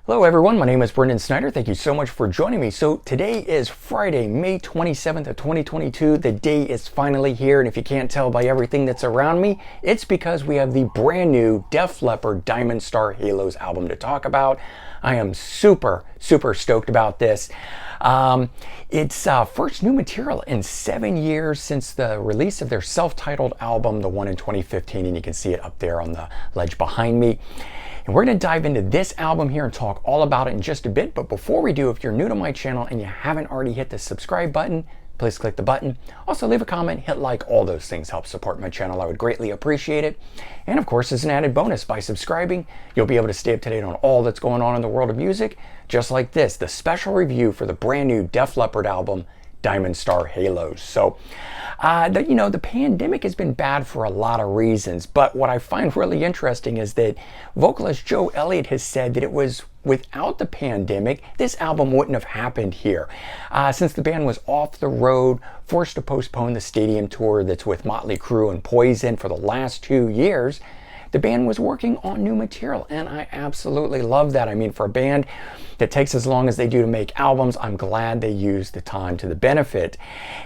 Hello everyone, my name is Brendan Snyder. Thank you so much for joining me. So today is Friday, May 27th of 2022. The day is finally here, and if you can't tell by everything that's around me, it's because we have the brand new Def Leppard Diamond Star Halos album to talk about. I am super stoked about this. It's first new material in 7 years since the release of their self-titled album, the one in 2015, and you can see it up there on the ledge behind me. And we're going to dive into this album here and talk all about it in just a bit. But before we do, if you're new to my channel and you haven't already hit the subscribe button, please click the button. Also leave a comment, hit like, all those things help support my channel. I would greatly appreciate it. And of course, as an added bonus, by subscribing, you'll be able to stay up to date on all that's going on in the world of music, just like this, the special review for the brand new Def Leppard album, Diamond Star Halos. So, the pandemic has been bad for a lot of reasons, but what I find really interesting is that vocalist Joe Elliott has said that it was without the pandemic, this album wouldn't have happened here. Since the band was off the road, forced to postpone the stadium tour that's with Motley Crue and Poison for the last 2 years, the band was working on new material, and I absolutely love that. I mean, for a band that takes as long as they do to make albums, I'm glad they used the time to the benefit.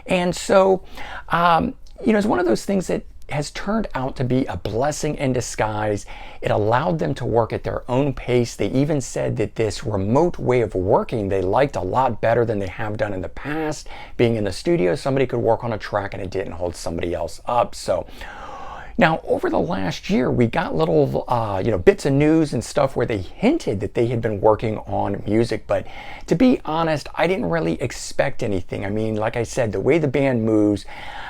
And so, it's one of those things that has turned out to be a blessing in disguise. It allowed them to work at their own pace. They even said that this remote way of working they liked a lot better than they have done in the past. Being in the studio, somebody could work on a track and it didn't hold somebody else up. So now, over the last year, we got little, bits of news and stuff where they hinted that they had been working on music. But to be honest, I didn't really expect anything. I mean, like I said, the way the band moves,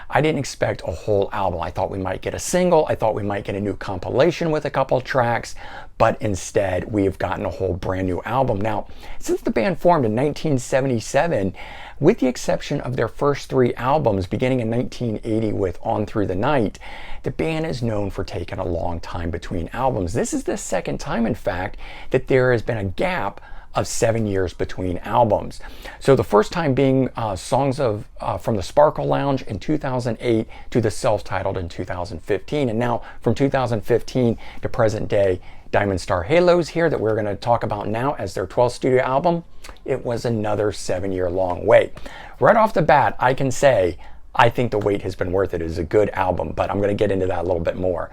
I didn't expect a whole album. I thought we might get a single. I thought we might get a new compilation with a couple of tracks. But instead, we have gotten a whole brand new album. Now, since the band formed in 1977, with the exception of their first 3 albums, beginning in 1980 with On Through the Night, the band is known for taking a long time between albums. This is the second time, in fact, that there has been a gap of 7 years between albums. So the first time being songs from the Sparkle Lounge in 2008 to the self-titled in 2015. And now from 2015 to present day, Diamond Star Halos here that we're going to talk about now as their 12th studio album. It was another 7-year long wait. Right off the bat, I can say I think the wait has been worth it. It is a good album, but I'm going to get into that a little bit more.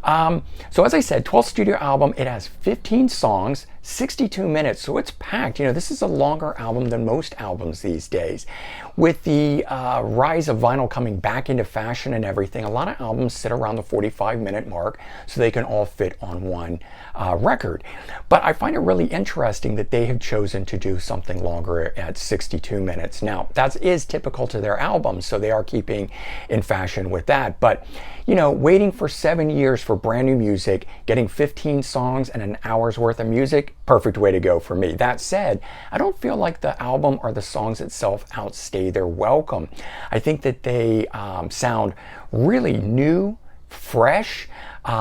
So as I said, 12th studio album. It has 15 songs, 62 minutes, so it's packed. This is a longer album than most albums these days. With the rise of vinyl coming back into fashion and everything, a lot of albums sit around the 45-minute mark so they can all fit on one record. But I find it really interesting that they have chosen to do something longer at 62 minutes. Now, that is typical to their albums, so they are keeping in fashion with that. But, waiting for 7 years for brand new music, getting 15 songs and an hour's worth of music, perfect way to go for me. That said, I don't feel like the album or the songs itself outstay their welcome. I think that they sound really new, fresh.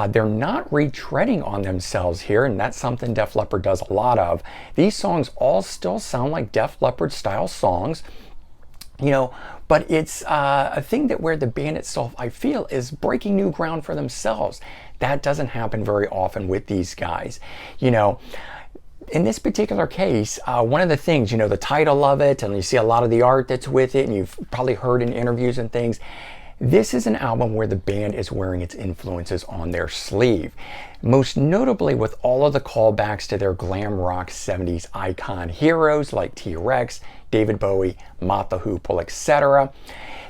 They're not retreading on themselves here, and that's something Def Leppard does a lot of. These songs all still sound like Def Leppard style songs, but it's a thing that where the band itself, I feel, is breaking new ground for themselves. That doesn't happen very often with these guys. In this particular case, one of the things, the title of it, and you see a lot of the art that's with it, and you've probably heard in interviews and things, this is an album where the band is wearing its influences on their sleeve. Most notably with all of the callbacks to their glam rock 70s icon heroes like T-Rex, David Bowie, Mott the Hoople, etc.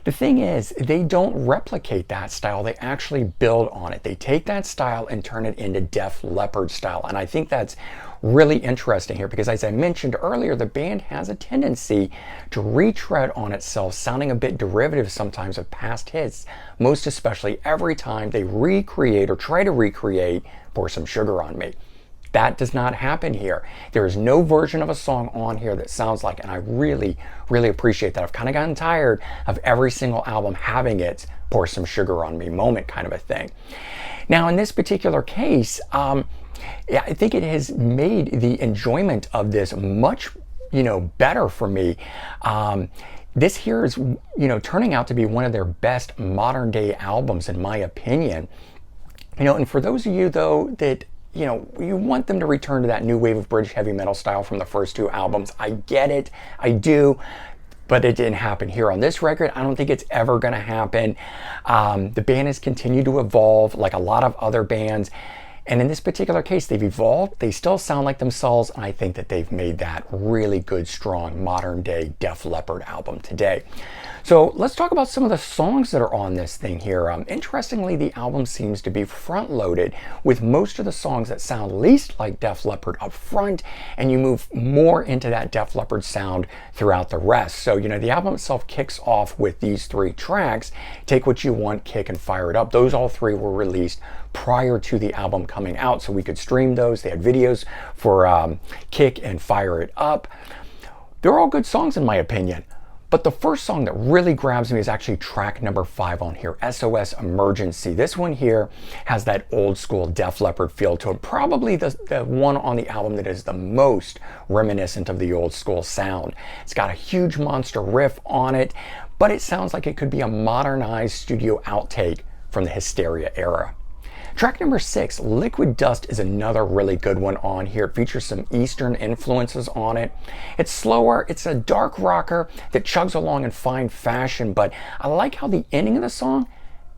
The thing is, they don't replicate that style. They actually build on it. They take that style and turn it into Def Leppard style. And I think that's really interesting here because, as I mentioned earlier, the band has a tendency to retread on itself, sounding a bit derivative sometimes of past hits, most especially every time they recreate or try to recreate Pour Some Sugar on Me. That does not happen here. There is no version of a song on here that sounds like, and I really appreciate that. I've kind of gotten tired of every single album having its Pour Some Sugar on Me moment kind of a thing. Now, in this particular case, I think it has made the enjoyment of this much, better for me. This here is, turning out to be one of their best modern day albums, in my opinion. And for those of you, though, that you know, you want them to return to that new wave of British heavy metal style from the first two albums. I get it, I do. But it didn't happen here on this record. I don't think it's ever going to happen. The band has continued to evolve like a lot of other bands. And in this particular case, they've evolved. They still sound like themselves. And I think that they've made that really good, strong, modern day Def Leppard album today. So let's talk about some of the songs that are on this thing here. Interestingly, the album seems to be front loaded with most of the songs that sound least like Def Leppard up front, and you move more into that Def Leppard sound throughout the rest. So, you know, the album itself kicks off with these 3 tracks, Take What You Want, Kick, and Fire It Up. Those all 3 were released prior to the album coming out, so we could stream those. They had videos for Kick and Fire It Up. They're all good songs in my opinion. But the first song that really grabs me is actually track number 5 on here, Sos Emergency. This one here has that old school Def Leppard feel to it. Probably the one on the album that is the most reminiscent of the old school sound. It's got a huge monster riff on it, but it sounds like it could be a modernized studio outtake from the Hysteria era. Track number 6, Liquid Dust, is another really good one on here. It features some Eastern influences on it. It's slower, it's a dark rocker that chugs along in fine fashion, but I like how the ending of the song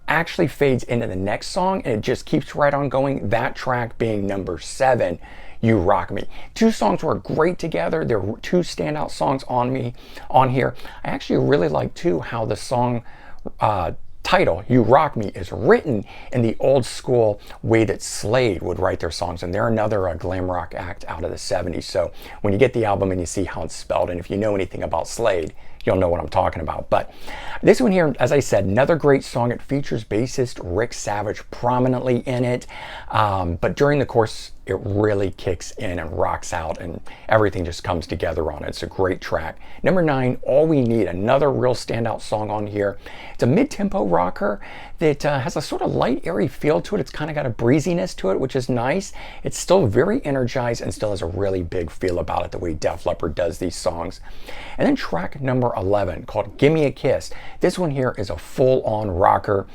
actually fades into the next song and it just keeps right on going. That track being number 7, You Rock Me. 2 songs work great together. They're 2 standout songs on here. I actually really like too how the song title, You Rock Me, is written in the old school way that Slade would write their songs, and they're another glam rock act out of the 70s. So when you get the album and you see how it's spelled, and if you know anything about Slade, you'll know what I'm talking about. But this one here, as I said, another great song. It features bassist Rick Savage prominently in it, but during the course it really kicks in and rocks out and everything just comes together on it. It's a great track. Number 9, All We Need, another real standout song on here. It's a mid-tempo rocker that has a sort of light, airy feel to it. It's kind of got a breeziness to it, which is nice. It's still very energized and still has a really big feel about it, the way Def Leppard does these songs. And then track number 11, called Gimme a Kiss. This one here is a full-on rocker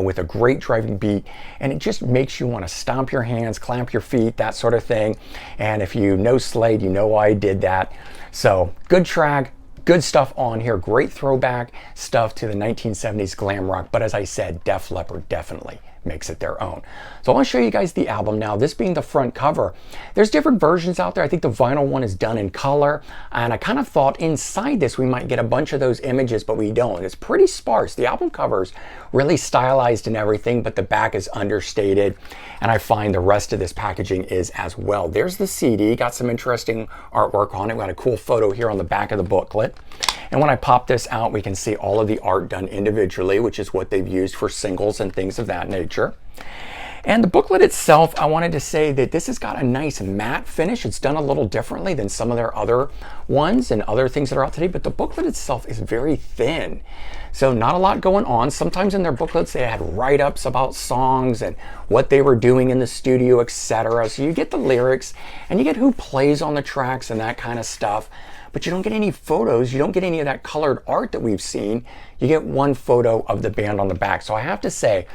with a great driving beat, and it just makes you want to stomp your hands, clamp your feet, that sort of thing. And if you know Slade, you know why I did that. So good track, good stuff on here, great throwback stuff to the 1970s glam rock. But as I said, Def Leppard definitely makes it their own. So I want to show you guys the album now, this being the front cover. There's different versions out there. I think the vinyl one is done in color, and I kind of thought inside this we might get a bunch of those images, but we don't. It's pretty sparse. The album cover's really stylized and everything, but the back is understated, and I find the rest of this packaging is as well. There's the CD, got some interesting artwork on it. We got a cool photo here on the back of the booklet. And when I pop this out, we can see all of the art done individually, which is what they've used for singles and things of that nature. And the booklet itself, I wanted to say that this has got a nice matte finish. It's done a little differently than some of their other ones and other things that are out today, but the booklet itself is very thin. So not a lot going on. Sometimes in their booklets, they had write-ups about songs and what they were doing in the studio, etc. So you get the lyrics and you get who plays on the tracks and that kind of stuff. But you don't get any photos, you don't get any of that colored art that we've seen. You get one photo of the band on the back. So I have to say,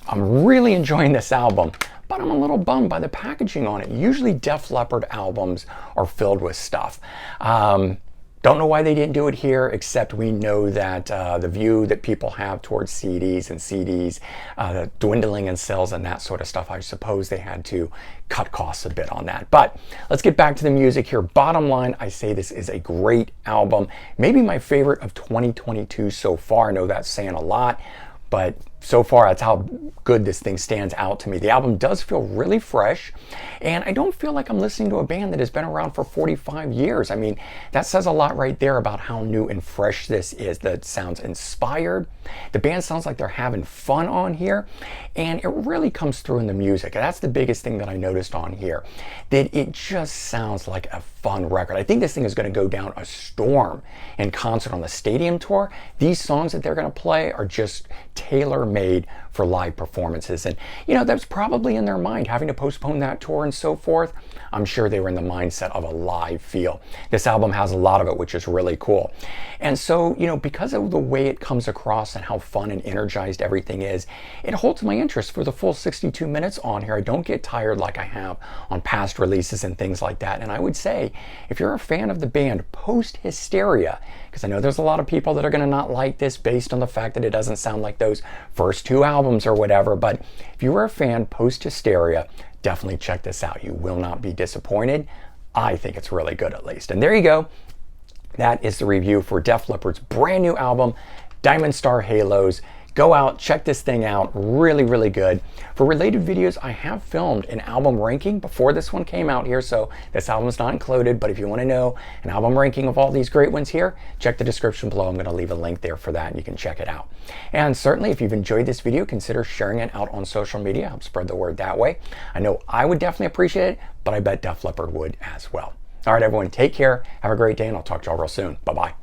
I'm really enjoying this album, but I'm a little bummed by the packaging on it. Usually Def Leppard albums are filled with stuff. Don't know why they didn't do it here, except we know that the view that people have towards CDs and CDs, the dwindling in sales and that sort of stuff, I suppose they had to cut costs a bit on that. But let's get back to the music here. Bottom line, I say this is a great album. Maybe my favorite of 2022 so far. I know that's saying a lot, but so far that's how good this thing stands out to me. The album does feel really fresh, and I don't feel like I'm listening to a band that has been around for 45 years. I mean, that says a lot right there about how new and fresh this is. That sounds inspired. The band sounds like they're having fun on here, and it really comes through in the music. And that's the biggest thing that I noticed on here, that it just sounds like a fun record. I think this thing is going to go down a storm in concert on the stadium tour. These songs that they're going to play are just tailor tailor-made for live performances. And you know, that's probably in their mind, having to postpone that tour and so forth. I'm sure they were in the mindset of a live feel. This album has a lot of it, which is really cool. And so, you know, because of the way it comes across and how fun and energized everything is, it holds my interest for the full 62 minutes on here. I don't get tired like I have on past releases and things like that. And I would say, if you're a fan of the band post Hysteria, because I know there's a lot of people that are going to not like this based on the fact that it doesn't sound like those first two albums or whatever, but if you were a fan post Hysteria, definitely check this out. You will not be disappointed. I think it's really good, at least. And there you go. That is the review for Def Leppard's brand new album, Diamond Star Halos. Go out, check this thing out. Really, really good. For related videos, I have filmed an album ranking before this one came out here, so this album's not included, but if you want to know an album ranking of all these great ones here, check the description below. I'm going to leave a link there for that, and you can check it out. And certainly, if you've enjoyed this video, consider sharing it out on social media. Help spread the word that way. I know I would definitely appreciate it, but I bet Def Leppard would as well. All right, everyone, take care. Have a great day, and I'll talk to y'all real soon. Bye-bye.